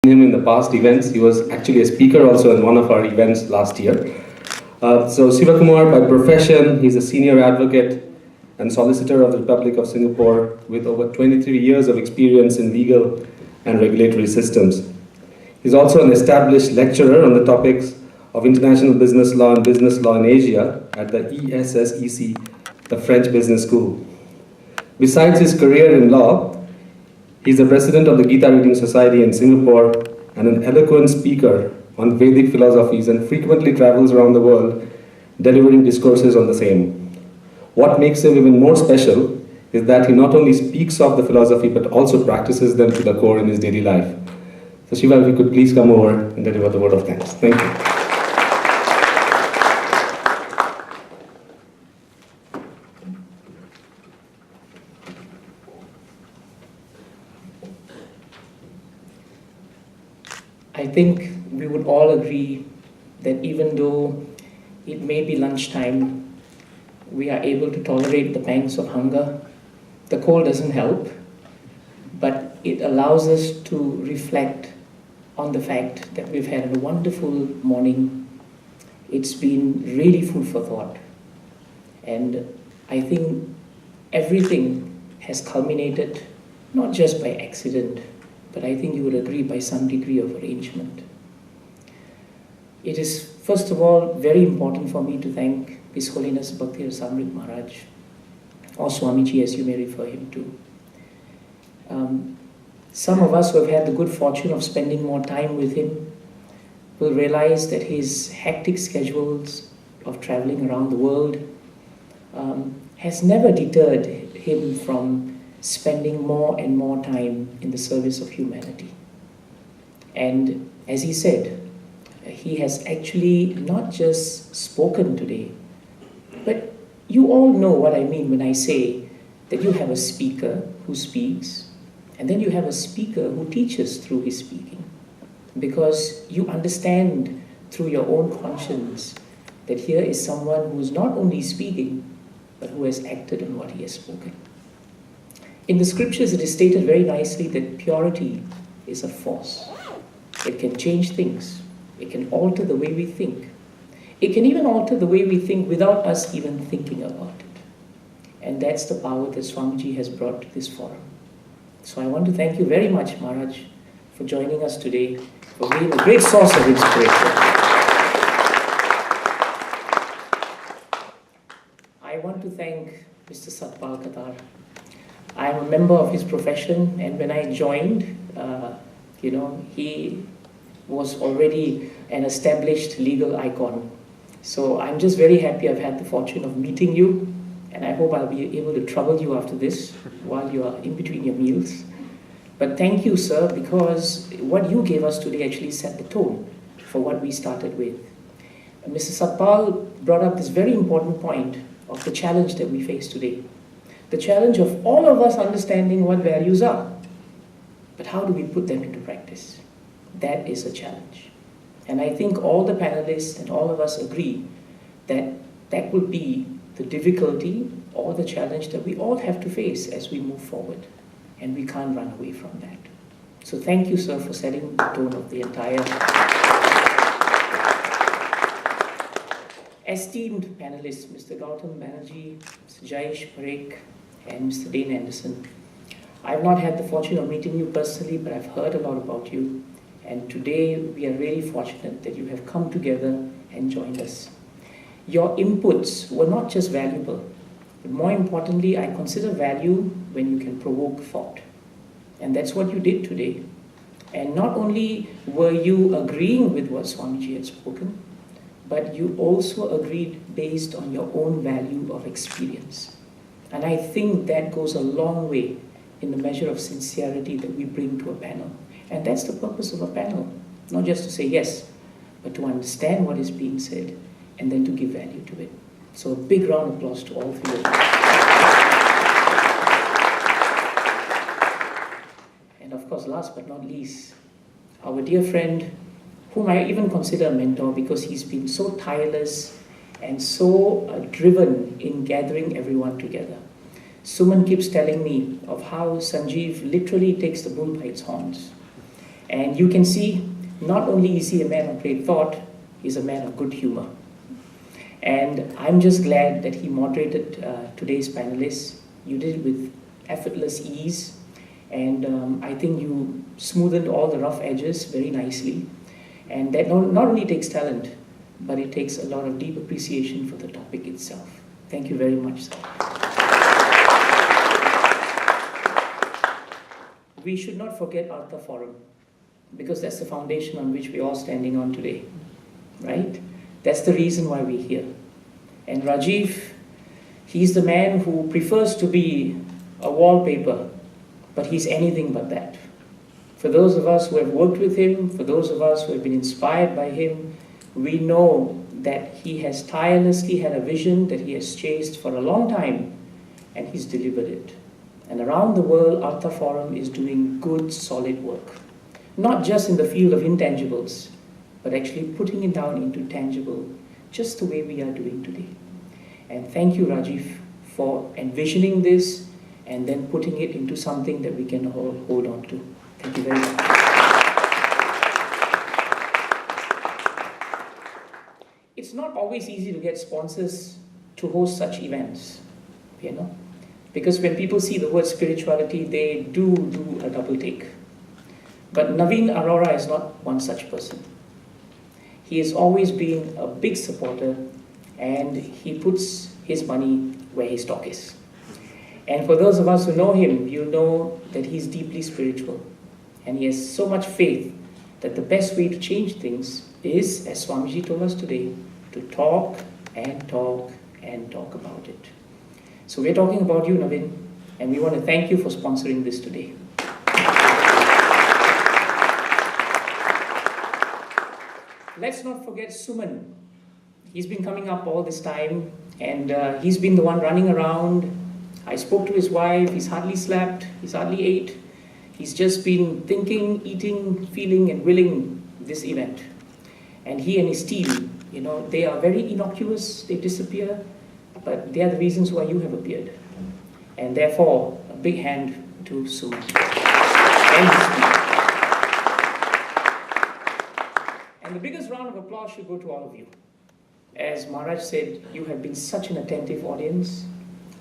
him in the past events. He was actually a speaker also in one of our events last year. So Sivakumar, by profession, he's a senior advocate and solicitor of the Republic of Singapore with over 23 years of experience in legal and regulatory systems. He's also an established lecturer on the topics of international business law and business law in Asia at the ESSEC, the French Business School. Besides his career in law, he's the president of the Gita Reading Society in Singapore and an eloquent speaker on Vedic philosophies and frequently travels around the world delivering discourses on the same. What makes him even more special is that he not only speaks of the philosophy but also practices them to the core in his daily life. So Shiva, if you could please come over and deliver the word of thanks. Thank you. I think we would all agree that even though it may be lunchtime, we are able to tolerate the pangs of hunger. The cold doesn't help, but it allows us to reflect on the fact that we've had a wonderful morning. It's been really food for thought. And I think everything has culminated, not just by accident, but I think you would agree by some degree of arrangement. It is, first of all, very important for me to thank His Holiness Bhakti Rasamrita Maharaj, or Swamiji as you may refer him to. Some of us who have had the good fortune of spending more time with him will realize that his hectic schedules of traveling around the world has never deterred him from spending more and more time in the service of humanity. And as he said, he has actually not just spoken today, but you all know what I mean when I say that you have a speaker who speaks, and then you have a speaker who teaches through his speaking, because you understand through your own conscience that here is someone who is not only speaking, but who has acted on what he has spoken. In the scriptures, it is stated very nicely that purity is a force. It can change things. It can alter the way we think. It can even alter the way we think without us even thinking about it. And that's the power that Swamiji has brought to this forum. So I want to thank you very much, Maharaj, for joining us today, for being a great source of inspiration. I want to thank Mr. Satpal Katar. I'm a member of his profession, and when I joined, he was already an established legal icon. So I'm just very happy I've had the fortune of meeting you, and I hope I'll be able to trouble you after this while you are in between your meals. But thank you, sir, because what you gave us today actually set the tone for what we started with. Mr. Satpal brought up this very important point of the challenge that we face today. The challenge of all of us understanding what values are. But how do we put them into practice? That is a challenge. And I think all the panelists and all of us agree that that will be the difficulty or the challenge that we all have to face as we move forward. And we can't run away from that. So thank you, sir, for setting the tone of the entire... Esteemed panelists, Mr. Gautam Banerjee, Mr. Jayesh Parekh, and Mr. Dane Anderson. I've not had the fortune of meeting you personally, but I've heard a lot about you. And today we are really fortunate that you have come together and joined us. Your inputs were not just valuable, but more importantly, I consider value when you can provoke thought. And that's what you did today. And not only were you agreeing with what Swamiji had spoken, but you also agreed based on your own value of experience. And I think that goes a long way in the measure of sincerity that we bring to a panel. And that's the purpose of a panel, not just to say yes, but to understand what is being said and then to give value to it. So a big round of applause to all three of you. And of course, last but not least, our dear friend, whom I even consider a mentor because he's been so tireless and so driven in gathering everyone together. Suman keeps telling me of how Sanjeev literally takes the bull by its horns. And you can see, not only is he a man of great thought, he's a man of good humor. And I'm just glad that he moderated today's panelists. You did it with effortless ease, and I think you smoothed all the rough edges very nicely. And that not only takes talent, but it takes a lot of deep appreciation for the topic itself. Thank you very much, sir. We should not forget Artha Forum, because that's the foundation on which we're all standing on today, right? That's the reason why we're here. And Rajiv, he's the man who prefers to be a wallpaper, but he's anything but that. For those of us who have worked with him, for those of us who have been inspired by him, we know that he has tirelessly had a vision that he has chased for a long time, and he's delivered it. And around the world, Artha Forum is doing good, solid work. Not just in the field of intangibles, but actually putting it down into tangible, just the way we are doing today. And thank you, Rajiv, for envisioning this and then putting it into something that we can hold on to. Thank you very much. It's not always easy to get sponsors to host such events, you know, because when people see the word spirituality, they do a double take. But Naveen Arora is not one such person. He has always been a big supporter, and he puts his money where his stock is. And for those of us who know him, you know that he's deeply spiritual. And he has so much faith that the best way to change things is, as Swamiji told us today, to talk and talk and talk about it. So we're talking about you, Naveen, and we want to thank you for sponsoring this today. Let's not forget Suman. He's been coming up all this time, and he's been the one running around. I spoke to his wife. He's hardly slept. He's hardly ate. He's just been thinking, eating, feeling, and willing this event. And he and his team, you know, they are very innocuous. They disappear, but they are the reasons why you have appeared. And therefore, a big hand to Suman and his team. And the biggest round of applause should go to all of you. As Maharaj said, you have been such an attentive audience.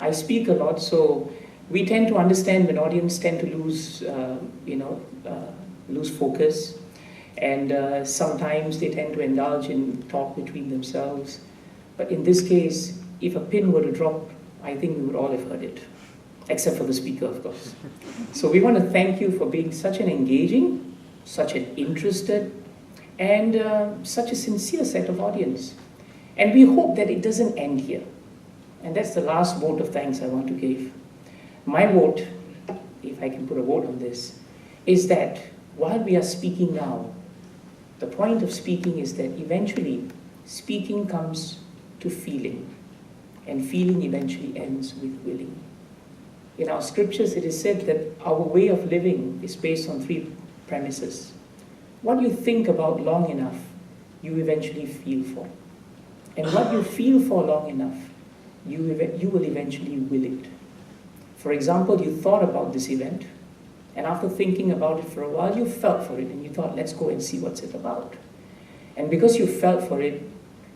I speak a lot, so we tend to understand when audience tend to lose, lose focus. And sometimes they tend to indulge in talk between themselves. But in this case, if a pin were to drop, I think we would all have heard it. Except for the speaker, of course. So we want to thank you for being such an engaging, such an interested, and such a sincere set of audience. And we hope that it doesn't end here. And that's the last vote of thanks I want to give. My vote, if I can put a vote on this, is that while we are speaking now, the point of speaking is that eventually speaking comes to feeling, and feeling eventually ends with willing. In our scriptures, it is said that our way of living is based on 3 premises. What you think about long enough, you eventually feel for. And what you feel for long enough, you will eventually will it. For example, you thought about this event, and after thinking about it for a while, you felt for it, and you thought, let's go and see what's it about. And because you felt for it,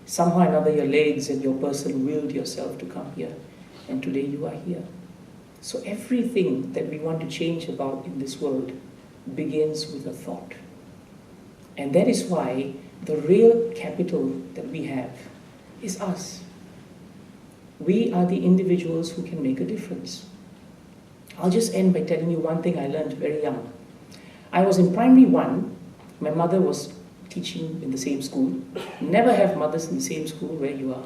somehow or another your legs and your person willed yourself to come here, and today you are here. So everything that we want to change about in this world begins with a thought. And that is why the real capital that we have is us. We are the individuals who can make a difference. I'll just end by telling you one thing I learned very young. I was in primary 1. My mother was teaching in the same school. Never have mothers in the same school where you are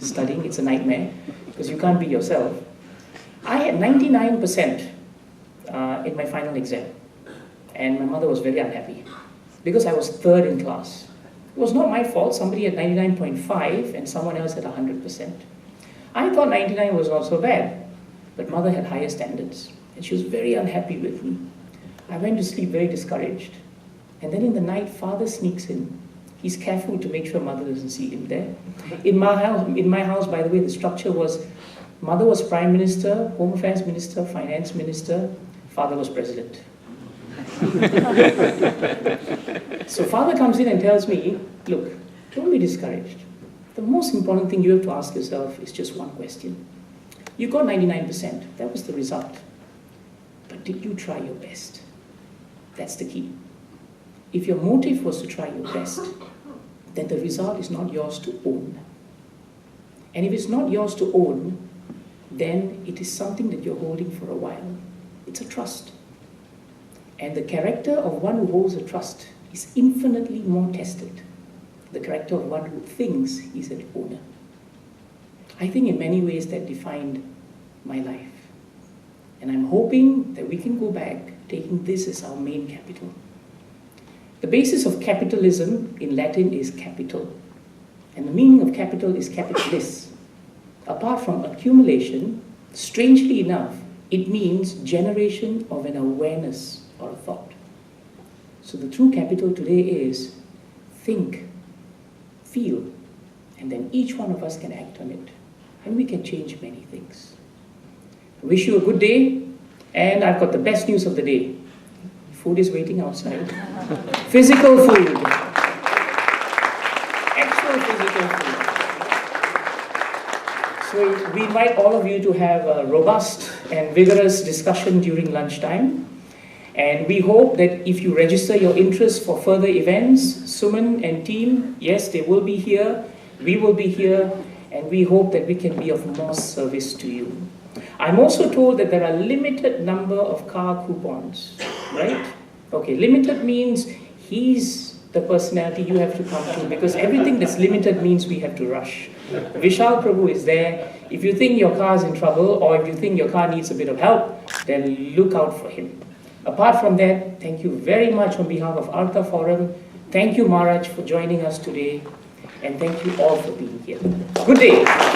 studying. It's a nightmare because you can't be yourself. I had 99% in my final exam. And my mother was very unhappy because I was 3rd in class. It was not my fault. Somebody had 99.5 and someone else had 100%. I thought 99 was not so bad, but mother had higher standards and she was very unhappy with me. I went to sleep very discouraged. And then in the night, father sneaks in. He's careful to make sure mother doesn't see him there. In my house, by the way, the structure was, mother was prime minister, home affairs minister, finance minister, father was president. So father comes in and tells me, look, don't be discouraged. The most important thing you have to ask yourself is just one question. You got 99%, that was the result. But did you try your best? That's the key. If your motive was to try your best, then the result is not yours to own. And if it's not yours to own, then it is something that you're holding for a while. It's a trust. And the character of one who holds a trust is infinitely more tested. The character of one who thinks he's an owner. I think in many ways that defined my life. And I'm hoping that we can go back taking this as our main capital. The basis of capitalism in Latin is capital. And the meaning of capital is capitalis. Apart from accumulation, strangely enough, it means generation of an awareness or a thought. So the true capital today is think, feel, and then each one of us can act on it. And we can change many things. I wish you a good day, and I've got the best news of the day. Food is waiting outside. Physical food. Actual physical food. So we invite all of you to have a robust and vigorous discussion during lunchtime. And we hope that if you register your interest for further events, Suman and team, yes, they will be here, we will be here, and we hope that we can be of more service to you. I'm also told that there are limited number of car coupons, right? Okay, limited means he's the personality you have to come to, because everything that's limited means we have to rush. Vishal Prabhu is there. If you think your car is in trouble, or if you think your car needs a bit of help, then look out for him. Apart from that, thank you very much on behalf of Artha Forum. Thank you, Maharaj, for joining us today. And thank you all for being here. Good day.